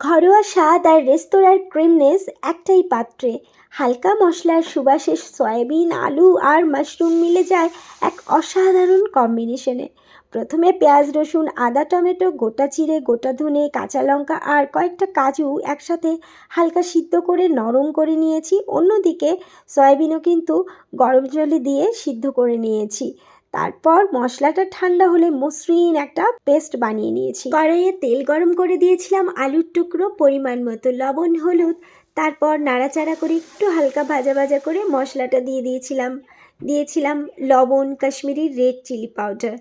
ঘরোয়া স্বাদ আর রেস্তোরাঁর ক্রিমনেস একটাই পাত্রে। হালকা মশলার সুবাসে সয়াবিন, আলু আর মাশরুম মিলে যায় এক অসাধারণ কম্বিনেশনে। প্রথমে পেঁয়াজ, রসুন, আদা, টমেটো গোটা চিড়ে, গোটা ধনে, কাঁচা লঙ্কা আর কয়েকটা কাজু একসাথে হালকা সিদ্ধ করে নরম করে নিয়েছি। অন্যদিকে সয়াবিনও কিন্তু গরম জলে দিয়ে সিদ্ধ করে নিয়েছি। তারপর মশলাটা ঠান্ডা হলে মসৃণ একটা পেস্ট বানিয়ে নিয়েছি। কড়াইয়ে তেল গরম করে দিয়েছিলাম, আলুর টুকরো, পরিমাণ মতো লবণ, হলুদ। তারপর নাড়াচাড়া করে একটু হালকা ভাজা ভাজা করে মশলাটা দিয়েছিলাম লবণ, কাশ্মীরি রেড চিলি পাউডার।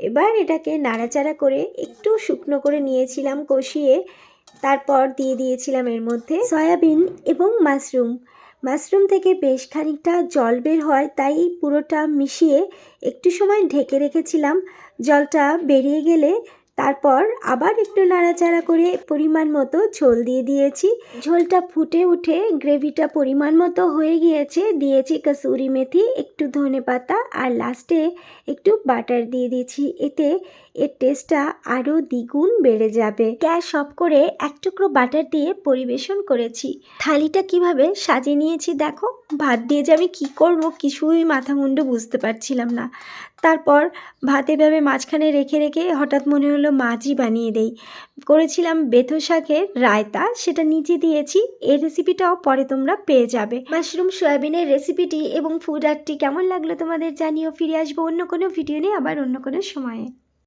এবার এটাকে নাড়াচাড়া করে একটু শুকনো করে নিয়েছিলাম কষিয়ে। তারপর দিয়ে দিয়েছিলাম এর মধ্যে সয়াবিন এবং মাশরুম থেকে বেশ খানিকটা জল বের হয়, তাই পুরোটা মিশিয়ে একটু সময় ঢেকে রেখেছিলাম। জলটা বেরিয়ে গেলে তারপর আবার একটু নাড়াচাড়া করে পরিমাণ মতো ঝোল দিয়ে দিয়েছি। ঝোলটা ফুটে উঠে গ্রেভিটা পরিমাণ মতো হয়ে গিয়েছে। দিয়েছি কসুরি মেথি, একটু ধনেপাতা আর লাস্টে একটু বাটার দিয়ে দিয়েছি। এতে এর টেস্টটা আরও দ্বিগুণ বেড়ে যাবে। গ্যাস অফ করে এক টুকরো বাটার দিয়ে পরিবেশন করেছি। থালিটা কিভাবে সাজিয়ে নিয়েছি দেখো। ভাত দিয়ে যে আমি কী করবো কিছুই মাথা মুন্ডু বুঝতে পারছিলাম না। তারপর ভাত এভাবে মাঝখানে রেখে রেখে হঠাৎ মনে হলো মাছই বানিয়ে দেই। করেছিলাম বেথো শাকের রায়তা, সেটা নিচে দিয়েছি। এই রেসিপিটাও পরে তোমরা পেয়ে যাবে। মাশরুম সয়াবিনের রেসিপিটি এবং ফুড আর্টটি কেমন লাগলো তোমাদের জানিও। ফিরে আসবো অন্য কোনো ভিডিও নিয়ে, আবার অন্য কোনো সময়ে।